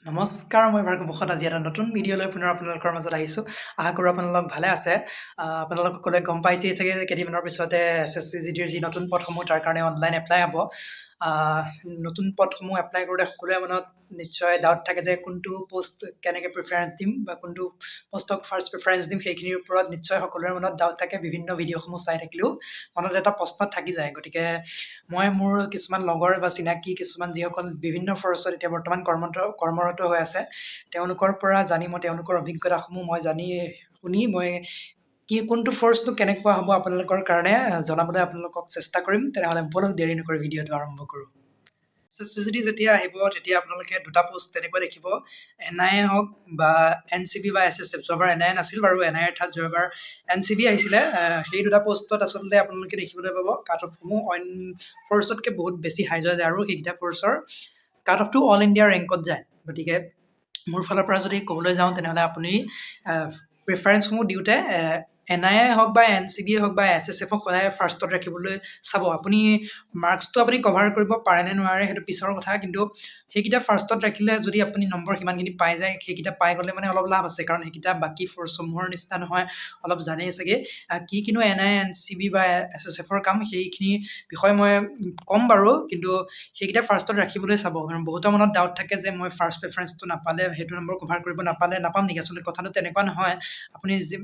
নমস্কাৰ, মই ভাৰ্গৱত আজি এটা নতুন ভিডিঅ' লৈ পুনৰ আপোনালোকৰ মাজত আহিছোঁ। আশা কৰোঁ আপোনালোক ভালে আছে। আপোনালোক সকলোৱে গম পাইছেই চাগে কেইদিনমানৰ পিছতে SSC GDৰ যি নতুন পদসমূহ তাৰ কাৰণে অনলাইন এপ্লাই হ'ব। নতুন পদসমূহ এপ্লাই কৰোঁতে সকলোৰে মনত নিশ্চয় ডাউট থাকে যে কোনটো পোষ্ট কেনেকৈ প্ৰিফাৰেঞ্চ দিম বা কোনটো পোষ্টক ফাৰ্ষ্ট প্ৰিফাৰেঞ্চ দিম, সেইখিনিৰ ওপৰত নিশ্চয় সকলোৰে মনত ডাউট থাকে। বিভিন্ন ভিডিঅ'সমূহ চাই থাকিলেও মনত এটা প্ৰশ্ন থাকি যায়। গতিকে মই মোৰ কিছুমান লগৰ বা চিনাকি কিছুমান যিসকল বিভিন্ন ফ'ৰ্চত এতিয়া বৰ্তমান কৰ্মৰত হৈ আছে, তেওঁলোকৰ পৰা জানি মই তেওঁলোকৰ অভিজ্ঞতাসমূহ মই জানি শুনি মই কোনটো ফ'ৰ্চটো কেনেকুৱা হ'ব আপোনালোকৰ কাৰণে জনাবলৈ আপোনালোকক চেষ্টা কৰিম। তেনেহ'লে বলক দেৰি নকৰি ভিডিঅ'টো আৰম্ভ কৰোঁ। SSC GD যেতিয়া আহিব তেতিয়া আপোনালোকে দুটা পোষ্ট তেনেকৈ দেখিব, NI হওক বা NCB বা SSF। যোৱাবাৰ NI নাছিল বাৰু, NI ঠাইত যোৱাবাৰ NCB আহিছিলে। সেই দুটা পোষ্টত আচলতে আপোনালোকে দেখিবলৈ পাব কাট অফসমূহ অইন ফ'ৰ্চতকৈ বহুত বেছি হাই যোৱা যায় আৰু সেইকেইটা ফ'ৰ্চৰ কাট অফটো অল ইণ্ডিয়া ৰেংকত যায়। গতিকে মোৰ ফালৰ পৰা যদি ক'বলৈ যাওঁ তেনেহ'লে আপুনি প্ৰিফাৰেঞ্চসমূহ দিওঁতে NI হওক বা NCB হওক বা SSFক সদায় ফাৰ্ষ্টত ৰাখিবলৈ চাব। আপুনি মাৰ্কছটো আপুনি কভাৰ কৰিব পাৰে নে নোৱাৰে সেইটো পিছৰ কথা, কিন্তু সেইকেইটা ফাৰ্ষ্টত ৰাখিলে যদি আপুনি নম্বৰ সিমানখিনি পাই যায়, সেইকেইটা পাই গ'লে মানে অলপ লাভ আছে। কাৰণ সেইকেইটা বাকী ফ'ৰ্চসমূহৰ নিচিনা নহয়, অলপ জানেই চাগে কিনো NI NCB বা SSFৰ কাম, সেইখিনি বিষয়ে মই ক'ম বাৰু। কিন্তু সেইকেইটা ফাৰ্ষ্টত ৰাখিবলৈ চাব, কাৰণ বহুতৰ মনত ডাউট থাকে যে মই ফাৰ্ষ্ট প্ৰিফাৰেঞ্চটো নাপালে, সেইটো নম্বৰ কভাৰ কৰিব নাপাম নেকি? আচলতে কথাটো তেনেকুৱা নহয়। আপুনি যি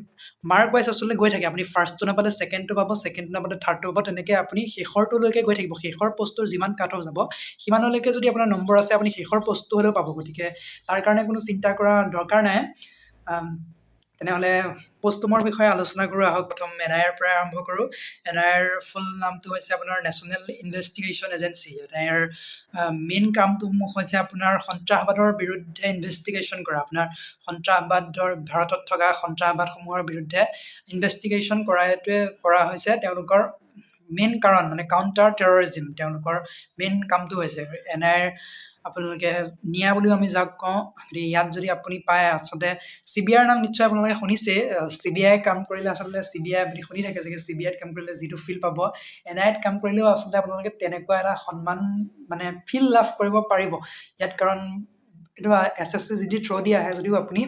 মাৰ্ক ৱাইজ আচলতে গৈ থাকে, আপুনি ফাৰ্ষ্টটো নাপালে ছেকেণ্ডটো পাব, ছেকেণ্ডটো নাপালে থাৰ্ডটো পাব, তেনেকৈ আপুনি শেষৰটোলৈকে গৈ থাকিব। শেষৰ পোষ্টটোৰ যিমান কাট অফ যাব সিমানলৈকে যদি আপোনাৰ নম্বৰ আছে, আপুনি শেষৰ পোষ্টটো হ'লেও পাব। গতিকে তাৰ কাৰণে কোনো চিন্তা কৰা দৰকাৰ নাই। তেনেহ'লে পোষ্টসমূহৰ বিষয়ে আলোচনা কৰোঁ আহক। প্ৰথম NIৰ পৰা আৰম্ভ কৰোঁ। NIৰ ফুল নামটো হৈছে আপোনাৰ নেশ্যনেল ইনভেষ্টিগেশ্যন এজেঞ্চি। NIৰ মেইন কামসমূহ হৈছে আপোনাৰ সন্ত্ৰাসবাদৰ বিৰুদ্ধে ইনভেষ্টিগেশ্যন কৰা। আপোনাৰ ভাৰতত থকা সন্ত্ৰাসবাদসমূহৰ বিৰুদ্ধে ইনভেষ্টিগেশ্যন কৰাটোৱে কৰা হৈছে তেওঁলোকৰ মেইন কাৰণ, মানে কাউণ্টাৰ টেৰৰিজিম তেওঁলোকৰ মেইন কামটো হৈছে। NIৰ আপোনালোকে নিয়া বুলিও আমি যাক কওঁ। ইয়াত যদি আপুনি পায়, আচলতে CBIৰ নাম নিশ্চয় আপোনালোকে শুনিছেই। CBI কাম কৰিলে আচলতে CBI আপুনি শুনি থাকে চাগে, CBIত কাম কৰিলে যিটো ফিল পাব, NIত কাম কৰিলেও আচলতে আপোনালোকে তেনেকুৱা এটা সন্মান মানে ফিল লাভ কৰিব পাৰিব ইয়াত। কাৰণ এইটো SSC GD থ্ৰ' দি আহে যদিও আপুনি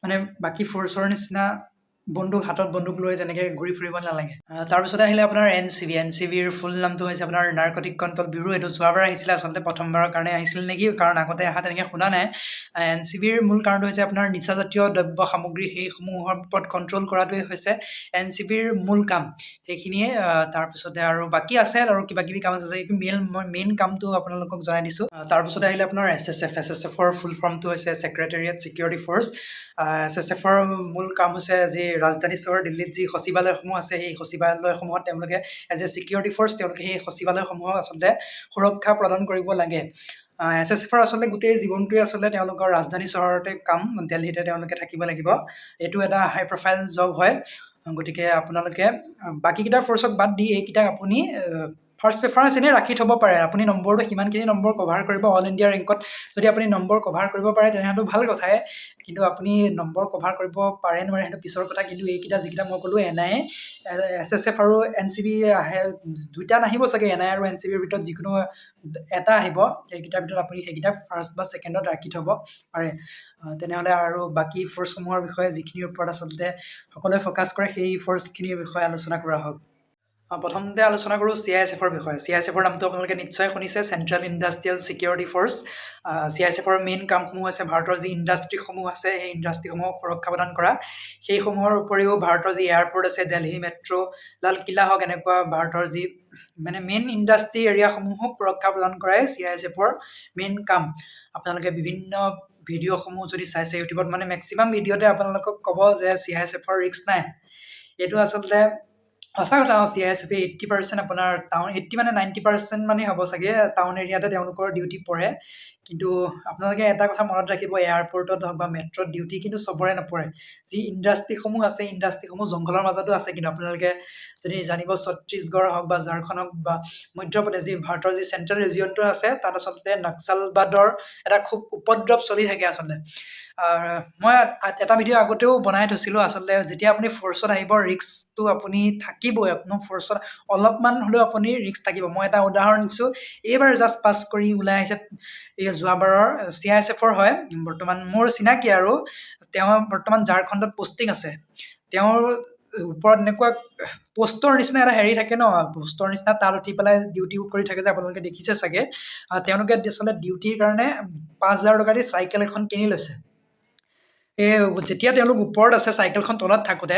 মানে বাকী ফ'ৰ্চৰ নিচিনা হাতত বন্দুক লৈ তেনেকৈ ঘূৰি ফুৰিব নালাগে। তাৰপিছতে আহিলে আপোনাৰ NCBৰ ফুল নামটো হৈছে আপোনাৰ নাৰ্কটিক কণ্ট্ৰল ব্যুৰো। এইটো যোৱাবাৰ আহিছিলে, আচলতে প্ৰথমবাৰৰ কাৰণে আহিছিল নেকি, কাৰণ আগতে অহা তেনেকৈ শুনা নাই। NCBৰ মূল কাৰণটো হৈছে আপোনাৰ নিচাজাতীয় দ্ৰব্য সামগ্ৰী, সেইসমূহৰ ওপৰত কণ্ট্ৰল কৰাটোৱে হৈছে NCBৰ মূল কাম। সেইখিনিয়ে। তাৰপিছতে আৰু বাকী আছে আৰু কিবা কিবি কাম আছে, মই মেইন কামটো আপোনালোকক জনাই দিছোঁ। তাৰপিছতে আহিলে আপোনাৰ SSFৰ ফুল ফৰ্মটো হৈছে ছেক্ৰেটেৰিয়েট ছিকিউৰিটি ফ'ৰ্চ। SSFৰ মূল কাম হৈছে যি ৰাজধানী চহৰ দিল্লীত যি সচিবালয়সমূহ আছে, সেই সচিবালয়সমূহত তেওঁলোকে এজ এ ছিকিউৰিটি ফ'ৰ্চ তেওঁলোকে সেই সচিবালয়সমূহক আচলতে সুৰক্ষা প্ৰদান কৰিব লাগে। SSFৰ আচলতে গোটেই জীৱনটোৱে আচলতে তেওঁলোকৰ ৰাজধানী চহৰতে কাম, দিল্লীতে তেওঁলোকে থাকিব লাগিব। এইটো এটা হাই প্ৰফাইল জব হয়। গতিকে আপোনালোকে বাকীকেইটা ফ'ৰ্চক বাদ দি এইকেইটাক আপুনি ফাৰ্ষ্ট প্ৰিফাৰেঞ্চ এনেই ৰাখি থ'ব পাৰে। আপুনি নম্বৰটো সিমানখিনি নম্বৰ কভাৰ কৰিব অল ইণ্ডিয়া ৰেংকত। যদি আপুনি নম্বৰ কভাৰ কৰিব পাৰে তেনেহ'লে ভাল কথাই, কিন্তু আপুনি নম্বৰ কভাৰ কৰিব পাৰে নোৱাৰে সেইটো পিছৰ কথা। কিন্তু এইকেইটা যিকেইটা মই ক'লোঁ, NI, SSF আৰু NCB আহে, দুইটা নাহিব চাগে, NI আৰু NCBৰ ভিতৰত যিকোনো এটা আহিব। সেইকেইটাৰ ভিতৰত আপুনি সেইকেইটা ফাৰ্ষ্ট বা ছেকেণ্ডত ৰাখি থ'ব পাৰে। তেনেহ'লে আৰু বাকী ফ'ৰ্চসমূহৰ বিষয়ে যিখিনিৰ ওপৰত আচলতে সকলোৱে ফ'কাছ কৰে, সেই ফ'ৰ্চখিনিৰ বিষয়ে আলোচনা কৰা হওক। প্ৰথমতে আলোচনা কৰোঁ CISFৰ বিষয়ে। CISFৰ নামটো আপোনালোকে নিশ্চয় শুনিছে, চেণ্ট্ৰেল ইণ্ডাষ্ট্ৰিয়েল ছিকিউৰিটি ফ'ৰ্চ। CISFৰ মেইন কামসমূহ হৈছে ভাৰতৰ যি ইণ্ডাষ্ট্ৰিসমূহ আছে, সেই ইণ্ডাষ্ট্ৰিসমূহক সুৰক্ষা প্ৰদান কৰা। সেইসমূহৰ উপৰিও ভাৰতৰ যি এয়াৰপৰ্ট আছে, দিল্লী মেট্ৰ', লালকিল্লা হওক, এনেকুৱা ভাৰতৰ যি মানে মেইন ইণ্ডাষ্ট্ৰি এৰিয়াসমূহক সুৰক্ষা প্ৰদান কৰাই CISFৰ মেইন কাম। আপোনালোকে বিভিন্ন ভিডিঅ'সমূহ যদি চাইছে ইউটিউবত, মানে মেক্সিমাম ভিডিঅ'তে আপোনালোকক ক'ব যে CISFৰ ৰিস্ক নাই। এইটো আচলতে সঁচা কথা। CISF 80% আপোনাৰ টাউন, 80 মানে 90% মানেই হ'ব চাগে টাউন এৰিয়াতে তেওঁলোকৰ ডিউটি পৰে। কিন্তু আপোনালোকে এটা কথা মনত ৰাখিব, এয়াৰপৰ্টত হওক বা মেট্ৰ'ত ডিউটি কিন্তু চবৰে নপৰে। যি ইণ্ডাষ্ট্ৰিসমূহ আছে, ইণ্ডাষ্ট্ৰিসমূহ জংঘলৰ মাজতো আছে। কিন্তু আপোনালোকে যদি জানিব, ছত্তীশগড় হওক বা ঝাৰখণ্ড হওক বা মধ্যপ্ৰদেশ, যি ভাৰতৰ যি চেণ্ট্ৰেল ৰিজিয়নটো আছে, তাত আচলতে নক্সালবাদৰ এটা খুব উপদ্ৰৱ চলি থাকে আচলতে। মই এটা ভিডিঅ' আগতেও বনাই থৈছিলোঁ আচলতে যেতিয়া আপুনি ফ'ৰ্চত আহিব ৰিস্কটো আপুনি থাকিবই আপোনাৰ ফ'ৰ্চত অলপমান হ'লেও আপুনি ৰিস্ক থাকিব মই এটা উদাহৰণ দিছোঁ এইবাৰ জাষ্ট পাছ কৰি ওলাই আহিছে এই যোৱাবাৰৰ CISF-ৰ হয় বৰ্তমান মোৰ চিনাকি আৰু তেওঁ বৰ্তমান ঝাৰখণ্ডত পষ্টিং আছে তেওঁৰ ওপৰত এনেকুৱা পোষ্টৰ নিচিনা এটা হেৰি থাকে ন পোষ্টৰ নিচিনা তাত উঠি পেলাই ডিউটি কৰি থাকে যে আপোনালোকে দেখিছে চাগে তেওঁলোকে আচলতে ডিউটিৰ কাৰণে 5,000 টকা দি চাইকেল এখন কিনি লৈছে এই যেতিয়া তেওঁলোক ওপৰত আছে চাইকেলখন তলত থাকোঁতে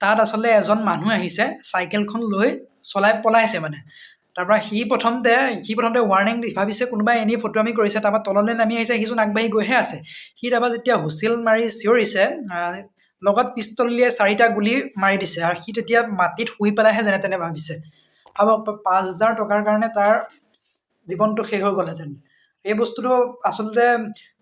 তাত আচলতে এজন মানুহ আহিছে চাইকেলখন লৈ চলাই পলাইছে মানে তাৰপৰা সি প্ৰথমতে ৱাৰ্ণিং ভাবিছে কোনোবাই এনেই ফটোৱামি কৰিছে তাৰপৰা তললৈ নামি আহিছে সিচোন আগবাঢ়ি গৈহে আছে সি তাৰপৰা যেতিয়া হুইচেল মাৰি চিঞৰিছে লগত পিষ্টল উলিয়াই 4টা গুলি মাৰি দিছে আৰু সি তেতিয়া মাটিত শুই পেলাইহে যেনে তেনে ভাবিছে ভাবক 5,000 টকাৰ কাৰণে তাৰ জীৱনটো শেষ হৈ গ'লহেঁতেন এই বস্তুটো আচলতে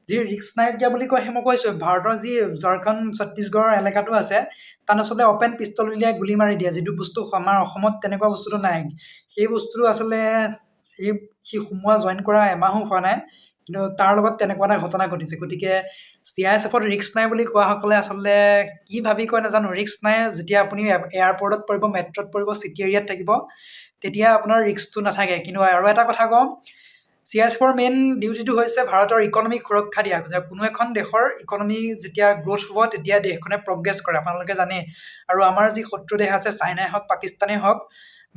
যি ৰিস্ক নাইকিয়া বুলি কয় সেই মই কৈছোঁ ভাৰতৰ যি ঝাৰখণ্ড ছত্তীশগড়ৰ এলেকাটো আছে তাত আচলতে অপেন পিষ্টল উলিয়াই গুলি মাৰি দিয়ে যিটো বস্তু আমাৰ অসমত তেনেকুৱা বস্তুটো নাই সেই বস্তুটো আচলতে সি সোমোৱা জইন কৰা এমাহো হোৱা নাই কিন্তু তাৰ লগত তেনেকুৱা এটা ঘটনা ঘটিছে গতিকে CISF-ত ৰিস্ক নাই বুলি কোৱাসকলে আচলতে কি ভাবি কয় নাজানো ৰিস্ক নাই যেতিয়া আপুনি এয়াৰপৰ্টত পৰিব মেট্ৰ'ত পৰিব চিটি এৰিয়াত থাকিব তেতিয়া আপোনাৰ ৰিস্কটো নাথাকে কিন্তু আৰু এটা কথা কওঁ CISF-ৰ মেইন ডিউটিটো হৈছে ভাৰতৰ ইকনমিক সুৰক্ষা দিয়া যে কোনো এখন দেশৰ ইকনমি যেতিয়া গ্ৰ'থ হ'ব তেতিয়া দেশখনে প্ৰগ্ৰেছ কৰে আপোনালোকে জানে আৰু আমাৰ যি শত্ৰু দেশ আছে চাইনাই হওক পাকিস্তানেই হওক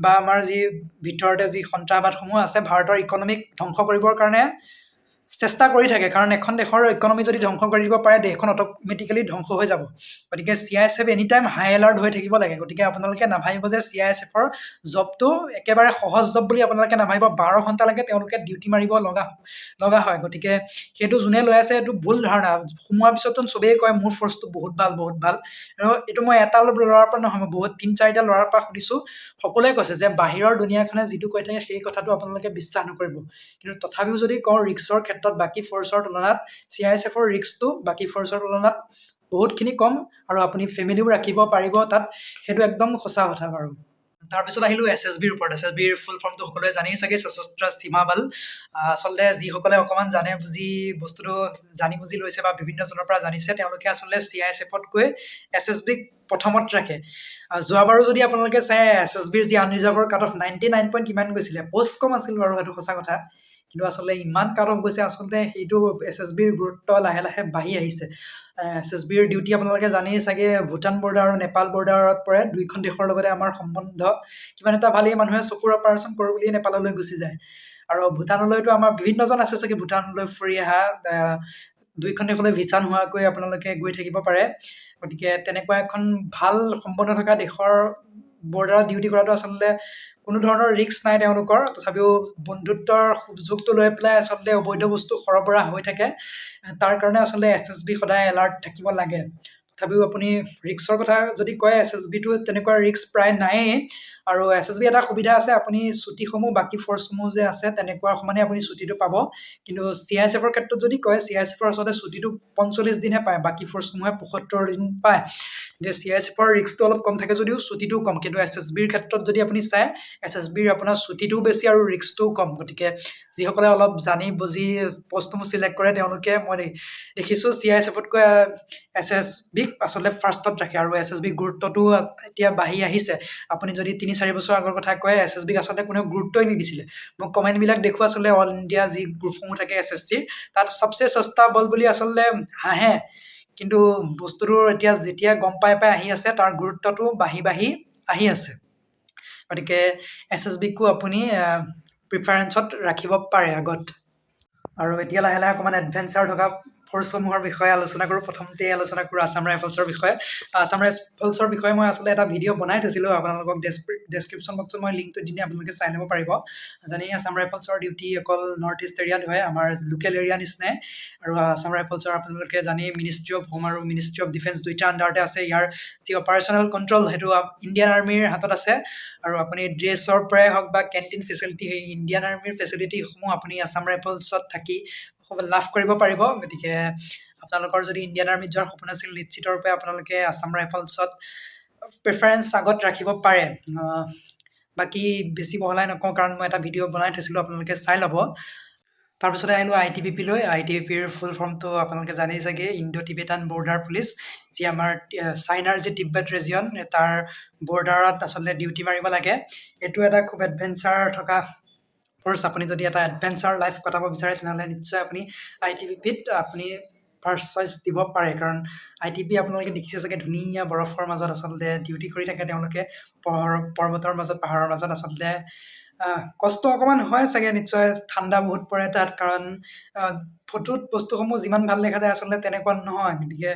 বা আমাৰ যি ভিতৰতে যি সন্ত্ৰাসবাদসমূহ আছে ভাৰতৰ ইকনমিক ধ্বংস কৰিবৰ কাৰণে চেষ্টা কৰি থাকে কাৰণ এখন দেশৰ ইকনমি যদি ধ্বংস কৰি দিব পাৰে দেশখন অট'মেটিকেলি ধ্বংস হৈ যাব গতিকে CISF এনি টাইম হাই এলাৰ্ট হৈ থাকিব লাগে গতিকে আপোনালোকে নাভাবিব যে CISF-ৰ জবটো একেবাৰে সহজ জব বুলি আপোনালোকে নাভাবিব 12 ঘণ্টালৈকে তেওঁলোকে ডিউটি মাৰিব লগা হয় গতিকে সেইটো যোনে লৈ আছে এইটো ভুল ধাৰণা সোমোৱাৰ পিছতো চবেই কয় মোৰ ফ'ৰ্চটো বহুত ভাল আৰু এইটো মই এটা ল'ৰাৰ পৰা নহয় মই বহুত 3-4টা ল'ৰাৰ পৰা শুনিছোঁ সকলোৱে কৈছে যে বাহিৰৰ দুনিয়াখনে যিটো কৈ থাকে সেই কথাটো আপোনালোকে বিশ্বাস নকৰিব কিন্তু তথাপিও যদি কওঁ ৰিস্কৰ ক্ষেত্ৰত বাকী ফ'ৰ্চৰ তুলনাত CISF-ৰ ৰিস্কটো বাকী ফ'ৰ্চৰ তুলনাত বহুতখিনি কম আৰু আপুনি ফেমিলিও ৰাখিব পাৰিব তাত সেইটো একদম সঁচা কথা বাৰু তাৰপিছত আহিলোঁ SSBৰ ওপৰত SSBৰ ফুল ফৰ্মটো সকলোৱে জানেই চাগে সশস্ত্ৰ সীমা বল আচলতে যিসকলে অকণমান জানে বুজি বস্তুটো জানি বুজি লৈছে বা বিভিন্নজনৰ পৰা জানিছে তেওঁলোকে আচলতে CISF-তকৈ SSBক প্ৰথমত ৰাখে যোৱাবাৰো যদি আপোনালোকে চাই SSBৰ যি আনৰিজাৰ্ভৰ কাট অফ 99 পইণ্ট কিমান গৈছিলে পষ্ট কম আছিল বাৰু সেইটো সঁচা কথা কিন্তু আচলতে ইমান কাট অফ গৈছে আচলতে সেইটো SSBৰ গুৰুত্ব লাহে লাহে বাঢ়ি আহিছে SSBৰ ডিউটি আপোনালোকে জানেই চাগে ভূটান বৰ্ডাৰ আৰু নেপাল বৰ্ডাৰত পৰে দুইখন দেশৰ লগতে আমাৰ সম্বন্ধ কিমান এটা ভালেই মানুহে চকুৰ অপাৰেশ্যন কৰোঁ বুলিয়ে নেপাললৈ গুচি যায় আৰু ভূটানলৈতো আমাৰ বিভিন্নজন আছে চাগে ভূটানলৈ ফুৰি অহা দুইখন দেশলৈ ভিছা নোহোৱাকৈ আপোনালোকে গৈ থাকিব পাৰে গতিকে তেনেকুৱা এখন ভাল সম্বন্ধ থকা দেশৰ বৰ্ডাৰত ডিউটি কৰাটো আচলতে কোনো ধৰণৰ ৰিস্ক নাই তেওঁলোকৰ তথাপিও বন্ধুত্বৰ সুযোগটো লৈ পেলাই আচলতে অবৈধ বস্তু সৰবৰাহ হৈ থাকে তাৰ কাৰণে আচলতে SSB সদায় এলাৰ্ট থাকিব লাগে তথাপিও আপুনি ৰিস্কৰ কথা যদি কয় SSBটো তেনেকুৱা ৰিস্ক প্ৰায় নায়েই আৰু SSB এটা সুবিধা আছে আপুনি ছুটিসমূহ বাকী ফ'ৰ্চসমূহ যে আছে তেনেকুৱা সমানে আপুনি ছুটিটো পাব কিন্তু CISF-ৰ ক্ষেত্ৰত যদি কয় CISF-ৰ আচলতে ছুটিটো 45 দিনহে পায় বাকী ফ'ৰ্চসমূহে 75 দিন পায় যে CISF-ৰ ৰিস্কটো অলপ কম থাকে যদিও ছুটিটোও কম কিন্তু SSBৰ ক্ষেত্ৰত যদি আপুনি চায় SSBৰ আপোনাৰ ছুটিটোও বেছি আৰু ৰিস্কটোও কম গতিকে যিসকলে অলপ জানি বুজি পষ্টসমূহ চিলেক্ট কৰে তেওঁলোকে মই দেখিছোঁ CISF-তকৈ SSBক আচলতে ফাৰ্ষ্টত ৰাখে আৰু SSBৰ গুৰুত্বটো এতিয়া বাঢ়ি আহিছে আপুনি যদি 3-4 বছৰ আগৰ কথা কয় SSBক আচলতে কোনেও গুৰুত্বই নিদিছিলে মই কমেণ্টবিলাক দেখোঁ আচলতে অল ইণ্ডিয়া যি গ্ৰুপসমূহ থাকে SSCৰ তাত চবচে সস্তা বল বুলি আচলতে হাঁহে কিন্তু বস্তুটো যেতিয়া গম পাই আহি আছে তাৰ গুৰুত্বটো বাঢ়ি আহি আছে গতিকে SSBকো আপুনি প্ৰিফাৰেঞ্চত ৰাখিব পাৰে আগত আৰু এতিয়া লাহে লাহে অকণমান এডভেঞ্চাৰ থকা ফ'ৰ্চসমূহৰ বিষয়ে আলোচনা কৰোঁ প্ৰথমতে আলোচনা কৰোঁ আছাম ৰাইফলছৰ বিষয়ে আছাম ৰাইফলছৰ বিষয়ে মই আচলতে এটা ভিডিঅ' বনাই থৈছিলোঁ আপোনালোকক ডেছক্ৰিপশ্যন বক্সত মই লিংকটো দি দিম আপোনালোকে চাই ল'ব পাৰিব জানেই আছাম ৰাইফলছৰ ডিউটি অকল নৰ্থ ইষ্ট এৰিয়াত হয় আমাৰ লোকেল এৰিয়া নিচিনাই আৰু আছাম ৰাইফলছৰ আপোনালোকে জানেই মিনিষ্ট্ৰি অফ হোম আৰু মিনিষ্ট্ৰি অফ ডিফেন্স দুইটা আণ্ডাৰতে আছে ইয়াৰ যি অপাৰেশ্যনেল কণ্ট্ৰল সেইটো ইণ্ডিয়ান আৰ্মিৰ হাতত আছে আৰু আপুনি ড্ৰেছৰ পৰাই হওক বা কেণ্টিন ফেচিলিটি সেই ইণ্ডিয়ান আৰ্মিৰ ফেচিলিটিসমূহ আপুনি আছাম ৰাইফলছত থাকি লাভ কৰিব পাৰিব গতিকে আপোনালোকৰ যদি ইণ্ডিয়ান আৰ্মিত যোৱাৰ সপোন আছিল নিশ্চিত ৰূপে আপোনালোকে আছাম ৰাইফলছত প্ৰিফাৰেঞ্চ আগত ৰাখিব পাৰে বাকী বেছি বহলাই নকওঁ কাৰণ মই এটা ভিডিঅ' বনাই থৈছিলোঁ আপোনালোকে চাই ল'ব তাৰপিছতে আহিলোঁ ITBP লৈ। ITBPৰ ফুল ফৰ্মটো আপোনালোকে জানেই চাগে, ইণ্ডো টিবেটান বৰ্ডাৰ পুলিচ, যি আমাৰ চাইনাৰ যি তিব্বত ৰিজিয়ন তাৰ বৰ্ডাৰত আচলতে ডিউটি মাৰিব লাগে। এইটো এটা খুব এডভেঞ্চাৰ থকা ফ'ৰ্চ। আপুনি যদি এটা এডভেঞ্চাৰ লাইফ কটাব বিচাৰে তেনেহ'লে নিশ্চয় আপুনি ITBPত আপুনি ফাৰ্ষ্ট চইচ দিব পাৰে, কাৰণ ITBP আপোনালোকে দেখিছে চাগে ধুনীয়া বৰফৰ মাজত আচলতে ডিউটি কৰি থাকে তেওঁলোকে, পৰ্বতৰ মাজত, পাহাৰৰ মাজত। আচলতে কষ্ট অকণমান হয় চাগে, নিশ্চয় ঠাণ্ডা বহুত পৰে তাত, কাৰণ ফটোত বস্তুসমূহ যিমান ভাল দেখা যায় আচলতে তেনেকুৱা নহয়। গতিকে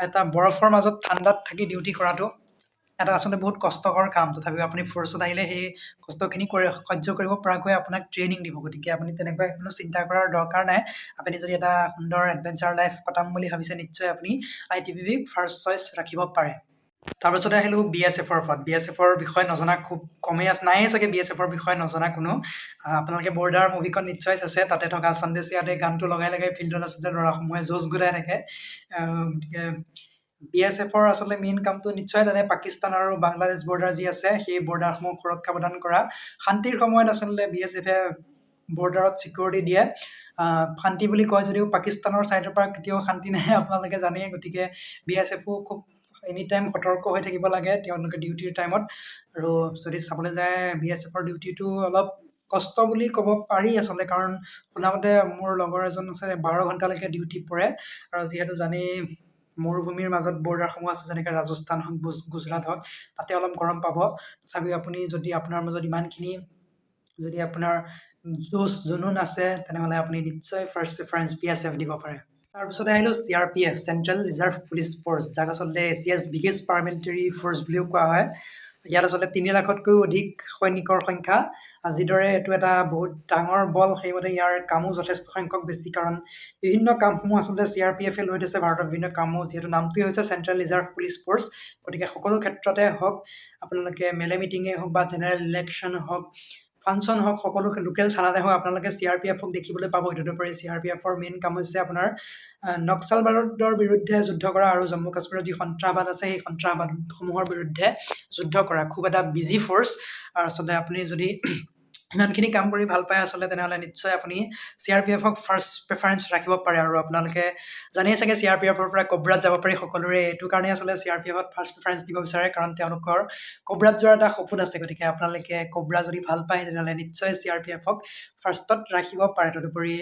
এটা বৰফৰ মাজত ঠাণ্ডাত থাকি ডিউটি কৰাটো এটা আচলতে বহুত কষ্টকৰ কাম। তথাপিও আপুনি ফ'ৰ্চত আহিলে সেই কষ্টখিনি সহ্য কৰিব পৰাকৈ আপোনাক ট্ৰেইনিং দিব। গতিকে আপুনি তেনেকুৱা কোনো চিন্তা কৰাৰ দৰকাৰ নাই। আপুনি যদি এটা সুন্দৰ এডভেঞ্চাৰ লাইফ কটাম বুলি ভাবিছে, নিশ্চয় আপুনি ITBP ফাৰ্ষ্ট চইচ ৰাখিব পাৰে। তাৰপিছতে আহিলোঁ BSFৰ ওপৰত। BSFৰ বিষয়ে নজনা খুব কমেই আছে, নায়েই চাগে BSFৰ বিষয়ে নজনা কোনো। আপোনালোকে বৰ্ডাৰ মুভিখন নিশ্চয় চাইছে, তাতে থকা সন্দেশ ইয়াতে গানটো লগাই লগাই ফিল্ডত আচলতে ল'ৰাসমূহে যুঁজ গোটাই থাকে। গতিকে BSFৰ আচলতে মেইন কামটো নিশ্চয় জানে, পাকিস্তান আৰু বাংলাদেশ বৰ্ডাৰ যি আছে সেই বৰ্ডাৰসমূহ সুৰক্ষা প্ৰদান কৰা। শান্তিৰ সময়ত আচলতে BSFে বৰ্ডাৰত ছিকিউৰিটি দিয়ে। শান্তি বুলি কয় যদিও পাকিস্তানৰ ছাইডৰ পৰা কেতিয়াও শান্তি নাহে, আপোনালোকে জানেই। গতিকে BSFো খুব এনি টাইম সতৰ্ক হৈ থাকিব লাগে তেওঁলোকে ডিউটিৰ টাইমত। আৰু যদি চাবলৈ যায় BSFৰ ডিউটিটো অলপ কষ্ট বুলি ক'ব পাৰি আচলতে, কাৰণ শুনামতে মোৰ লগৰ এজন আছে 12 ঘণ্টালৈকে ডিউটি পৰে। আৰু যিহেতু জানেই মৰুভূমিৰ মাজত বৰ্ডাৰসমূহ আছে, যেনেকৈ ৰাজস্থান হওক, গুজৰাট হওক, তাতে অলপ গৰম পাব। তথাপিও আপুনি যদি আপোনাৰ মাজত ইমানখিনি যদি আপোনাৰ জুনুন আছে, তেনেহ'লে আপুনি নিশ্চয় ফাৰ্ষ্ট প্ৰিফাৰেঞ্চ BSF দিব পাৰে। তাৰপিছতে আহিলোঁ CRPF, central reserve police force, যাক আচলতে এছিয়াছ বিগেষ্ট পাৰামিলিটেৰী ফ'ৰ্চ বুলিও কোৱা হয়। ইয়াত আচলতে 3 লাখতকৈও অধিক সৈনিকৰ সংখ্যা। যিদৰে এইটো এটা বহুত ডাঙৰ বল, সেইমতে ইয়াৰ কামো যথেষ্ট সংখ্যক বেছি, কাৰণ বিভিন্ন কামসমূহ আচলতে CRPFে লৈ থৈছে ভাৰতৰ বিভিন্ন কামো, যিহেতু নামটোৱে হৈছে চেণ্ট্ৰেল ৰিজাৰ্ভ পুলিচ ফ'ৰ্চ। গতিকে সকলো ক্ষেত্ৰতে হওক, আপোনালোকে মেলে মিটিঙে হওক বা জেনেৰেল ইলেকশ্যন হওক, ফাংচন হওক, সকলো লোকেল থানাতে হওক, আপোনালোকে CRPFক দেখিবলৈ পাব। তদুপৰি CRPFৰ মেইন কাম হৈছে আপোনাৰ নক্সালবাদৰ বিৰুদ্ধে যুদ্ধ কৰা, আৰু জম্মু কাশ্মীৰৰ যি সন্ত্ৰাসবাদ আছে সেই সন্ত্ৰাসবাদসমূহৰ বিৰুদ্ধে যুদ্ধ কৰা। খুব এটা বিজি ফ'ৰ্চ। আৰু আচলতে আপুনি যদি ইমানখিনি কাম কৰি ভাল পায় আচলতে, তেনেহ'লে নিশ্চয় আপুনি CRPFক ফাৰ্ষ্ট প্ৰিফাৰেঞ্চ ৰাখিব পাৰে। আৰু আপোনালোকে জানেই চাগে CRPFৰ পৰা কোব্ৰাত যাব পাৰি সকলোৰে। এইটো কাৰণেই আচলতে CRPFত ফাৰ্ষ্ট প্ৰিফাৰেঞ্চ দিব বিচাৰে, কাৰণ তেওঁলোকৰ কোব্ৰাত যোৱাৰ এটা সপোন আছে। গতিকে আপোনালোকে কোব্ৰা যদি ভাল পায়, তেনেহ'লে নিশ্চয় CRPFক ফাৰ্ষ্টত ৰাখিব পাৰে। তদুপৰি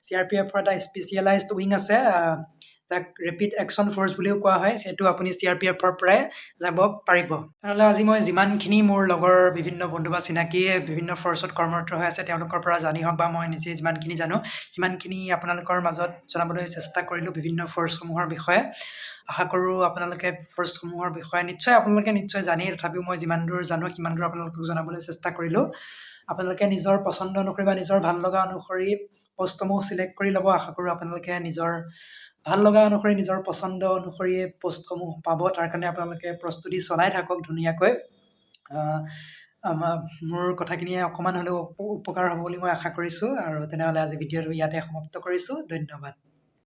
CRPFৰ এটা স্পেচিয়েলাইজড উইং আছে, যাক ৰেপিড একশ্যন ফ'ৰ্চ বুলিও কোৱা হয়। সেইটো আপুনি CRPFৰ পৰাই যাব পাৰিব। তেনেহ'লে আজি মই যিমানখিনি মোৰ লগৰ বিভিন্ন বন্ধু বা চিনাকি বিভিন্ন ফ'ৰ্চত কৰ্মৰত হৈ আছে, তেওঁলোকৰ পৰা জানি হওক বা মই নিজে যিমানখিনি জানো, সিমানখিনি আপোনালোকৰ মাজত জনাবলৈ চেষ্টা কৰিলোঁ বিভিন্ন ফ'ৰ্চসমূহৰ বিষয়ে। আশা কৰোঁ আপোনালোকে ফ'ৰ্চসমূহৰ বিষয়ে নিশ্চয় জানেই, তথাপিও মই যিমান দূৰ জানো সিমান দূৰ আপোনালোকক জনাবলৈ চেষ্টা কৰিলোঁ। আপোনালোকে নিজৰ পচন্দ অনুসৰি বা নিজৰ ভাল লগা অনুসৰি পষ্টসমূহ চিলেক্ট কৰি ল'ব। আশা কৰোঁ আপোনালোকে নিজৰ ভাল লগা অনুসৰি, নিজৰ পচন্দ অনুসৰি পষ্টসমূহ পাব। তাৰ কাৰণে আপোনালোকে প্ৰস্তুতি চলাই থাকক ধুনীয়াকৈ। মোৰ কথাখিনিয়ে অকণমান হ'লেও উপকাৰ হ'ব বুলি মই আশা কৰিছোঁ। আৰু তেনেহ'লে আজি ভিডিঅ'টো ইয়াতে সমাপ্ত কৰিছোঁ। ধন্যবাদ।